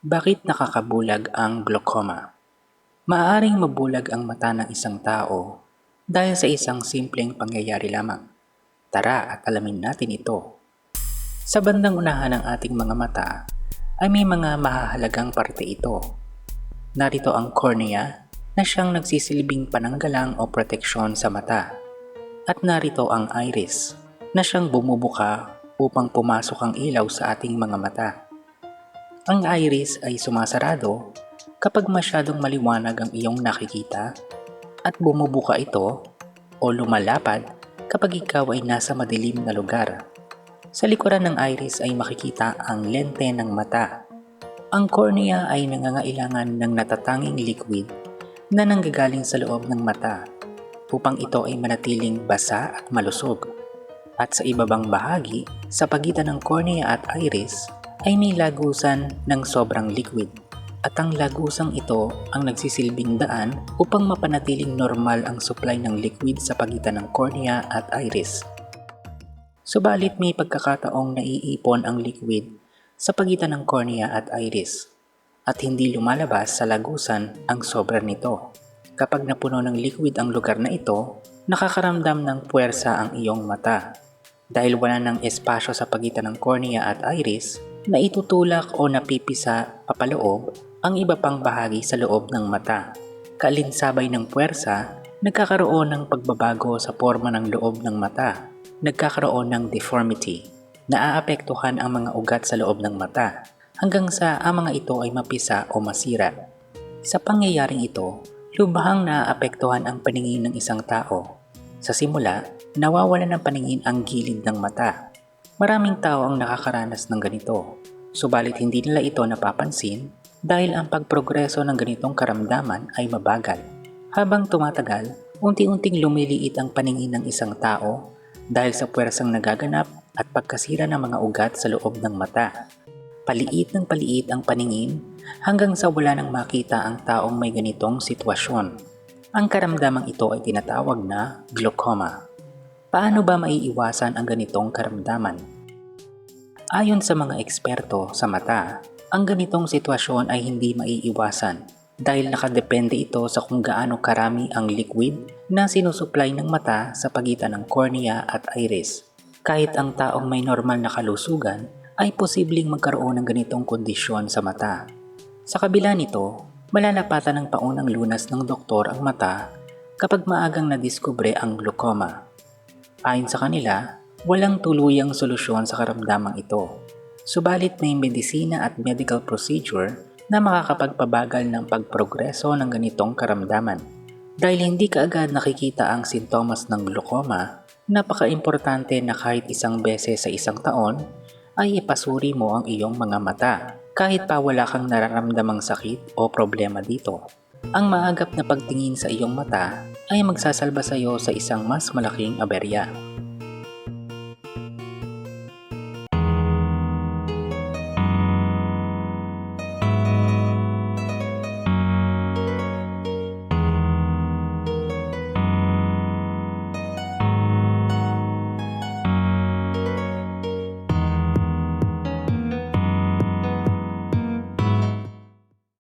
Bakit nakakabulag ang glaucoma? Maaaring mabulag ang mata ng isang tao dahil sa isang simpleng pangyayari lamang. Tara at alamin natin ito. Sa bandang unahan ng ating mga mata ay may mga mahahalagang parte ito. Narito ang cornea na siyang nagsisilbing pananggalang o proteksyon sa mata. At narito ang iris na siyang bumubuka upang pumasok ang ilaw sa ating mga mata. Ang iris ay sumasarado kapag masyadong maliwanag ang iyong nakikita at bumubuka ito o lumalapad kapag ikaw ay nasa madilim na lugar. Sa likuran ng iris ay makikita ang lente ng mata. Ang cornea ay nangangailangan ng natatanging liquid na nanggagaling sa loob ng mata upang ito ay manatiling basa at malusog. At sa ibabang bahagi, sa pagitan ng cornea at iris, ay may lagusan ng sobrang liquid at ang lagusang ito ang nagsisilbing daan upang mapanatiling normal ang supply ng liquid sa pagitan ng cornea at iris. Subalit may pagkakataong naiipon ang liquid sa pagitan ng cornea at iris at hindi lumalabas sa lagusan ang sobra nito. Kapag napuno ng liquid ang lugar na ito, nakakaramdam ng puwersa ang iyong mata. Dahil wala ng espasyo sa pagitan ng cornea at iris, naitutulak o napipisa papaloob ang iba pang bahagi sa loob ng mata. Kaalinsabay ng puwersa, nagkakaroon ng pagbabago sa forma ng loob ng mata. Nagkakaroon ng deformity. Naaapektuhan ang mga ugat sa loob ng mata hanggang sa ang mga ito ay mapisa o masira. Sa pangyayaring ito, lubhang naaapektuhan ang paningin ng isang tao. Sa simula, nawawala ng paningin ang gilid ng mata. Maraming tao ang nakakaranas ng ganito, subalit hindi nila ito napapansin dahil ang pagprogreso ng ganitong karamdaman ay mabagal. Habang tumatagal, unti-unting lumiliit ang paningin ng isang tao dahil sa puwersang nagaganap at pagkasira ng mga ugat sa loob ng mata. Paliit ng paliit ang paningin hanggang sa wala nang makita ang taong may ganitong sitwasyon. Ang karamdamang ito ay tinatawag na glaucoma. Paano ba maiiwasan ang ganitong karamdaman? Ayon sa mga eksperto sa mata, ang ganitong sitwasyon ay hindi maiiwasan dahil nakadepende ito sa kung gaano karami ang liquid na sinusupply ng mata sa pagitan ng cornea at iris. Kahit ang taong may normal na kalusugan ay posibleng magkaroon ng ganitong kondisyon sa mata. Sa kabila nito, malalapatan ng paunang lunas ng doktor ang mata kapag maagang nadiskubre ang glaucoma. Ayon sa kanila, walang tuluyang solusyon sa karamdamang ito. Subalit may medisina at medical procedure na makakapagpabagal ng pagprogreso ng ganitong karamdaman. Dahil hindi kaagad nakikita ang sintomas ng glaucoma, napaka-importante na kahit isang beses sa isang taon ay ipasuri mo ang iyong mga mata kahit pa wala kang nararamdamang sakit o problema dito. Ang maagap na pagtingin sa iyong mata ay magsasalba sa iyo sa isang mas malaking aberya.